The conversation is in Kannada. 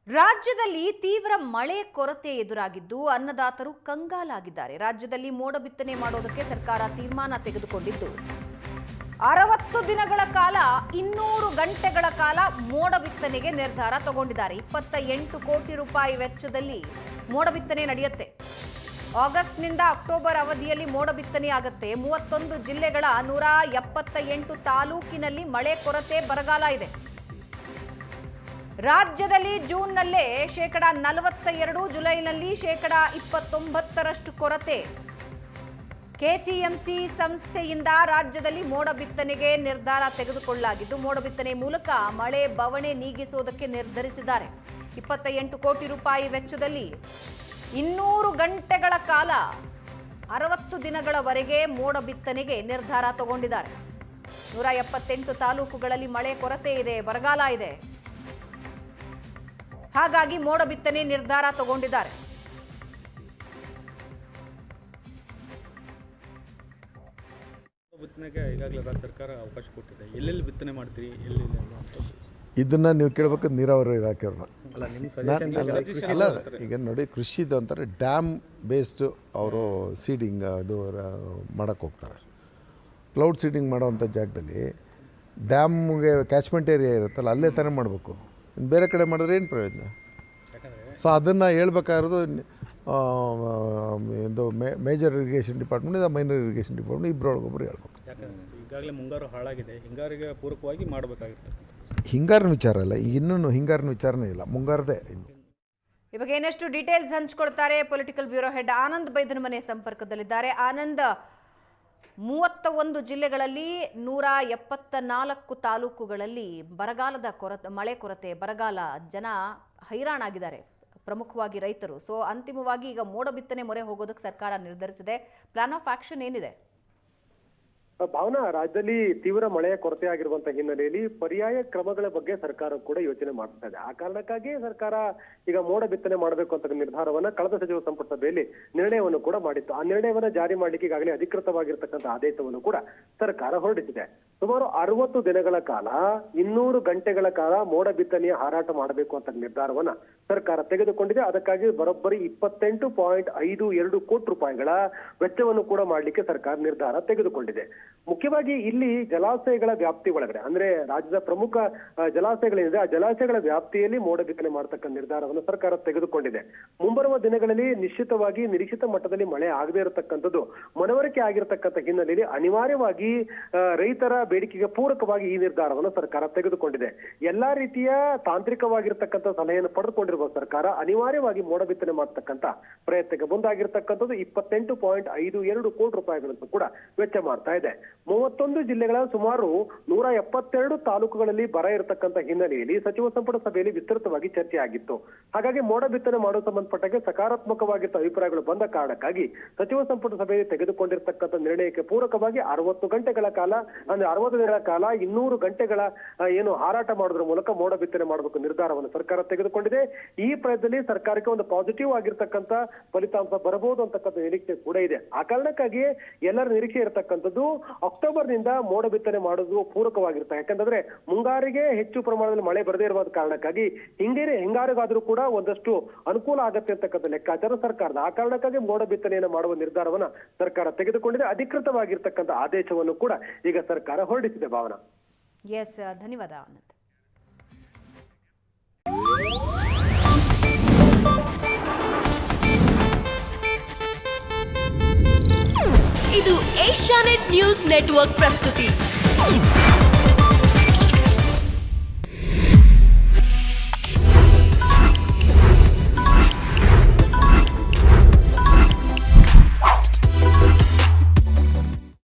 ರಾಜ್ಯದಲ್ಲಿ ತೀವ್ರ ಮಳೆ ಕೊರತೆ ಎದುರಾಗಿದ್ದು ಅನ್ನದಾತರು ಕಂಗಾಲಾಗಿದ್ದಾರೆ. ರಾಜ್ಯದಲ್ಲಿ ಮೋಡ ಬಿತ್ತನೆ ಮಾಡೋದಕ್ಕೆ ಸರ್ಕಾರ ತೀರ್ಮಾನ ತೆಗೆದುಕೊಂಡಿದ್ದು 60 ದಿನಗಳ ಕಾಲ 200 ಗಂಟೆಗಳ ಕಾಲ ಮೋಡ ಬಿತ್ತನೆಗೆ ನಿರ್ಧಾರ ತಗೊಂಡಿದ್ದಾರೆ. 28 ಕೋಟಿ ರೂಪಾಯಿ ವೆಚ್ಚದಲ್ಲಿ ಮೋಡ ಬಿತ್ತನೆ ನಡೆಯುತ್ತೆ. ಆಗಸ್ಟ್ನಿಂದ ಅಕ್ಟೋಬರ್ ಅವಧಿಯಲ್ಲಿ ಮೋಡ ಬಿತ್ತನೆ ಆಗುತ್ತೆ. 31 ಜಿಲ್ಲೆಗಳ 178 ತಾಲೂಕಿನಲ್ಲಿ ಮಳೆ ಕೊರತೆ ಬರಗಾಲ ಇದೆ. ರಾಜ್ಯದಲ್ಲಿ ಜೂನ್ನಲ್ಲೇ 42%, ಜುಲೈನಲ್ಲಿ 29% ಕೊರತೆ. ಕೆಸಿಎಂಸಿ ಸಂಸ್ಥೆಯಿಂದ ರಾಜ್ಯದಲ್ಲಿ ಮೋಡ ಬಿತ್ತನೆಗೆ ನಿರ್ಧಾರ ತೆಗೆದುಕೊಳ್ಳಲಾಗಿದ್ದು, ಮೋಡ ಬಿತ್ತನೆ ಮೂಲಕ ಮಳೆ ಬವಣೆ ನೀಗಿಸುವುದಕ್ಕೆ ನಿರ್ಧರಿಸಿದ್ದಾರೆ. 28 ಕೋಟಿ ರೂಪಾಯಿ ವೆಚ್ಚದಲ್ಲಿ 200 ಗಂಟೆಗಳ ಕಾಲ 60 ದಿನಗಳವರೆಗೆ ಮೋಡ ಬಿತ್ತನೆಗೆ ನಿರ್ಧಾರ ತಗೊಂಡಿದ್ದಾರೆ. 178 ತಾಲೂಕುಗಳಲ್ಲಿ ಮಳೆ ಕೊರತೆ ಇದೆ, ಬರಗಾಲ ಇದೆ. ಹಾಗಾಗಿ ಮೋಡ ಬಿತ್ತನೆ ನಿರ್ಧಾರ ತಗೊಂಡಿದ್ದಾರೆ. ಬಿತ್ತನೆಗೆ ಈಗಾಗಲೇ ರಾಜ್ಯ ಸರ್ಕಾರ ಅವಕಾಶ ಕೊಟ್ಟಿದೆ. ಎಲ್ಲೆಲ್ಲಿ ಬಿತ್ತನೆ ಮಾಡ್ತೀರಿ, ಎಲ್ಲೆಲ್ಲಿ ಇದನ್ನು ನೀವು ಕೇಳಬೇಕು ನೀರಾವರಿ ಇಲಾಖೆಯವ್ರನ್ನ. ಅಲ್ಲ, ನಿಮ್ಮ ಸಜೆಷನ್ ಅಲ್ಲ, ಈಗ ನೋಡಿ, ಕೃಷಿದು ಅಂತಾರೆ ಡ್ಯಾಮ್ ಬೇಸ್ಡ್ ಅವರು ಸೀಡಿಂಗ್ ಅದು ಮಾಡೋಕ್ಕೆ ಹೋಗ್ತಾರೆ. ಕ್ಲೌಡ್ ಸೀಡಿಂಗ್ ಮಾಡೋವಂಥ ಜಾಗದಲ್ಲಿ ಡ್ಯಾಮ್ಗೆ ಕ್ಯಾಚ್ಮೆಂಟ್ ಏರಿಯಾ ಇರುತ್ತಲ್ಲ, ಅಲ್ಲೇ ತಾನೇ ಮಾಡಬೇಕು. ಬೇರೆ ಕಡೆ ಮಾಡಿದ್ರೆ ಏನು ಪ್ರಯೋಜನ? ಸೊ ಅದನ್ನು ಹೇಳ್ಬೇಕಾಗಿರೋದು ಇದು ಮೇಜರ್ ಇರಿಗೇಷನ್ ಡಿಪಾರ್ಟ್ಮೆಂಟ್, ಇದು ಮೈನರ್ ಇರಿಗೇಷನ್ ಡಿಪಾರ್ಟ್ಮೆಂಟ್, ಇಬ್ಬರೊಳಗೊಬ್ಬರು ಹೇಳ್ಬೇಕು. ಯಾಕಂದರೆ ಈಗಾಗಲೇ ಮುಂಗಾರು ಹಾಳಾಗಿದೆ, ಹಿಂಗಾರಿಗೆ ಪೂರಕವಾಗಿ ಮಾಡಬೇಕಾಗಿರ್ತದೆ. ಹಿಂಗಾರಿನ ವಿಚಾರ ಅಲ್ಲ, ಈಗ ಇನ್ನೂ ಹಿಂಗಾರಿನ ವಿಚಾರನೇ ಇಲ್ಲ, ಮುಂಗಾರದೇ. ಇವಾಗ ಏನಷ್ಟು ಡೀಟೇಲ್ಸ್ ಹಂಚ್ಕೊಳ್ತಾರೆ political bureau head Anand Baidanamane ಸಂಪರ್ಕದಲ್ಲಿದ್ದಾರೆ. ಆನಂದ್, 31 ಜಿಲ್ಲೆಗಳಲ್ಲಿ 174 ತಾಲೂಕುಗಳಲ್ಲಿ ಬರಗಾಲದ ಮಳೆ ಕೊರತೆ, ಬರಗಾಲ, ಜನ ಹೈರಾಣಾಗಿದ್ದಾರೆ, ಪ್ರಮುಖವಾಗಿ ರೈತರು. ಸೊ ಅಂತಿಮವಾಗಿ ಈಗ ಮೋಡ ಬಿತ್ತನೆ ಮೊರೆ ಹೋಗೋದಕ್ಕೆ ಸರ್ಕಾರ ನಿರ್ಧರಿಸಿದೆ. ಪ್ಲಾನ್ ಆಫ್ ಆಕ್ಷನ್ ಏನಿದೆ? ಭಾವನಾ, ರಾಜ್ಯದಲ್ಲಿ ತೀವ್ರ ಮಳೆಯ ಕೊರತೆ ಆಗಿರುವಂತಹ ಹಿನ್ನೆಲೆಯಲ್ಲಿ ಪರ್ಯಾಯ ಕ್ರಮಗಳ ಬಗ್ಗೆ ಸರ್ಕಾರ ಕೂಡ ಯೋಚನೆ ಮಾಡ್ತಾ ಇದೆ. ಆ ಕಾರಣಕ್ಕಾಗಿ ಸರ್ಕಾರ ಈಗ ಮೋಡ ಬಿತ್ತನೆ ಮಾಡಬೇಕು ಅಂತ ನಿರ್ಧಾರವನ್ನ ಕಳೆದ ಸಚಿವ ಸಂಪುಟ ಸಭೆಯಲ್ಲಿ ನಿರ್ಣಯವನ್ನು ಕೂಡ ಮಾಡಿತ್ತು. ಆ ನಿರ್ಣಯವನ್ನ ಜಾರಿ ಮಾಡ್ಲಿಕ್ಕೆ ಈಗಾಗಲೇ ಅಧಿಕೃತವಾಗಿರ್ತಕ್ಕಂಥ ಆದೇಶವನ್ನು ಕೂಡ ಸರ್ಕಾರ ಹೊರಡಿಸಿದೆ. ಸುಮಾರು 60 ದಿನಗಳ ಕಾಲ 200 ಗಂಟೆಗಳ ಕಾಲ ಮೋಡ ಬಿತ್ತನೆಯ ಹಾರಾಟ ಮಾಡಬೇಕು ಅಂತ ನಿರ್ಧಾರವನ್ನ ಸರ್ಕಾರ ತೆಗೆದುಕೊಂಡಿದೆ. ಅದಕ್ಕಾಗಿ ಬರೋಬ್ಬರಿ 28.52 ಕೋಟಿ ರೂಪಾಯಿಗಳ ವೆಚ್ಚವನ್ನು ಕೂಡ ಮಾಡಲಿಕ್ಕೆ ಸರ್ಕಾರ ನಿರ್ಧಾರ ತೆಗೆದುಕೊಂಡಿದೆ. ಮುಖ್ಯವಾಗಿ ಇಲ್ಲಿ ಜಲಾಶಯಗಳ ವ್ಯಾಪ್ತಿ ಒಳಗಡೆ, ಅಂದ್ರೆ ರಾಜ್ಯದ ಪ್ರಮುಖ ಜಲಾಶಯಗಳೇನಿದೆ ಆ ಜಲಾಶಯಗಳ ವ್ಯಾಪ್ತಿಯಲ್ಲಿ ಮೋಡ ಬಿತ್ತನೆ ಮಾಡತಕ್ಕ ನಿರ್ಧಾರವನ್ನು ಸರ್ಕಾರ ತೆಗೆದುಕೊಂಡಿದೆ. ಮುಂಬರುವ ದಿನಗಳಲ್ಲಿ ನಿಶ್ಚಿತವಾಗಿ ನಿರೀಕ್ಷಿತ ಮಟ್ಟದಲ್ಲಿ ಮಳೆ ಆಗದೇ ಇರತಕ್ಕಂಥದ್ದು ಮನವರಿಕೆ ಆಗಿರತಕ್ಕಂಥ ಹಿನ್ನೆಲೆಯಲ್ಲಿ ಅನಿವಾರ್ಯವಾಗಿ ರೈತರ ಬೇಡಿಕೆಗೆ ಪೂರಕವಾಗಿ ಈ ನಿರ್ಧಾರವನ್ನು ಸರ್ಕಾರ ತೆಗೆದುಕೊಂಡಿದೆ. ಎಲ್ಲಾ ರೀತಿಯ ತಾಂತ್ರಿಕವಾಗಿರ್ತಕ್ಕಂಥ ಸಲಹೆಯನ್ನು ಪಡೆದುಕೊಂಡಿರುವ ಸರ್ಕಾರ ಅನಿವಾರ್ಯವಾಗಿ ಮೋಡ ಬಿತ್ತನೆ ಮಾಡತಕ್ಕಂಥ ಪ್ರಯತ್ನಕ್ಕೆ ಮುಂದಾಗಿರ್ತಕ್ಕಂಥದ್ದು 28.52 ಕೋಟಿ ರೂಪಾಯಿಗಳನ್ನು ಕೂಡ ವೆಚ್ಚ ಮಾಡ್ತಾ ಇದೆ. 31 ಜಿಲ್ಲೆಗಳ ಸುಮಾರು 172 ತಾಲೂಕುಗಳಲ್ಲಿ ಬರ ಇರತಕ್ಕಂಥ ಹಿನ್ನೆಲೆಯಲ್ಲಿ ಸಚಿವ ಸಂಪುಟ ಸಭೆಯಲ್ಲಿ ವಿಸ್ತೃತವಾಗಿ ಚರ್ಚೆ ಆಗಿತ್ತು. ಹಾಗಾಗಿ ಮೋಡ ಬಿತ್ತನೆ ಮಾಡುವ ಸಂಬಂಧಪಟ್ಟಾಗೆ ಸಕಾರಾತ್ಮಕವಾಗಿದ್ದ ಅಭಿಪ್ರಾಯಗಳು ಬಂದ ಕಾರಣಕ್ಕಾಗಿ ಸಚಿವ ಸಂಪುಟ ಸಭೆಯಲ್ಲಿ ತೆಗೆದುಕೊಂಡಿರ್ತಕ್ಕಂಥ ನಿರ್ಣಯಕ್ಕೆ ಪೂರಕವಾಗಿ 60 ಗಂಟೆಗಳ ಕಾಲ, ಅಂದ್ರೆ 60 ದಿನಗಳ ಕಾಲ 200 ಗಂಟೆಗಳ ಏನು ಹಾರಾಟ ಮಾಡೋದ್ರ ಮೂಲಕ ಮೋಡ ಬಿತ್ತನೆ ಮಾಡಬೇಕು ನಿರ್ಧಾರವನ್ನು ಸರ್ಕಾರ ತೆಗೆದುಕೊಂಡಿದೆ. ಈ ಪ್ರಯತ್ನದಲ್ಲಿ ಸರ್ಕಾರಕ್ಕೆ ಒಂದು ಪಾಸಿಟಿವ್ ಆಗಿರ್ತಕ್ಕಂಥ ಫಲಿತಾಂಶ ಬರಬಹುದು ಅಂತಕ್ಕಂಥ ನಿರೀಕ್ಷೆ ಕೂಡ ಇದೆ. ಆ ಕಾರಣಕ್ಕಾಗಿ ಎಲ್ಲರ ನಿರೀಕ್ಷೆ ಇರತಕ್ಕಂಥದ್ದು ಅಕ್ಟೋಬರ್ನಿಂದ ಮೋಡ ಬಿತ್ತನೆ ಮಾಡೋದು ಪೂರಕವಾಗಿರುತ್ತೆ. ಯಾಕಂದ್ರೆ ಮುಂಗಾರಿಗೆ ಹೆಚ್ಚು ಪ್ರಮಾಣದಲ್ಲಿ ಮಳೆ ಬರದೇ ಇರುವ ಕಾರಣಕ್ಕಾಗಿ ಹಿಂಗಾರಿಗಾದ್ರೂ ಕೂಡ ಒಂದಷ್ಟು ಅನುಕೂಲ ಆಗತ್ತೆ ಅಂತಕ್ಕಂಥ ಲೆಕ್ಕಾಚಾರ ಸರ್ಕಾರದ. ಆ ಕಾರಣಕ್ಕಾಗಿ ಮೋಡ ಬಿತ್ತನೆಯನ್ನು ಮಾಡುವ ನಿರ್ಧಾರವನ್ನ ಸರ್ಕಾರ ತೆಗೆದುಕೊಂಡಿದೆ. ಅಧಿಕೃತವಾಗಿರ್ತಕ್ಕಂಥ ಆದೇಶವನ್ನು ಕೂಡ ಈಗ ಸರ್ಕಾರ ಹೊರಡಿಸಿದೆ. ಭಾವನಾ, ಎಸ್, ಧನ್ಯವಾದ ಆನಂದ್. ಇದು ಏಷ್ಯಾನೆಟ್ ನ್ಯೂಸ್ ನೆಟ್ವರ್ಕ್ ಪ್ರಸ್ತುತಿ.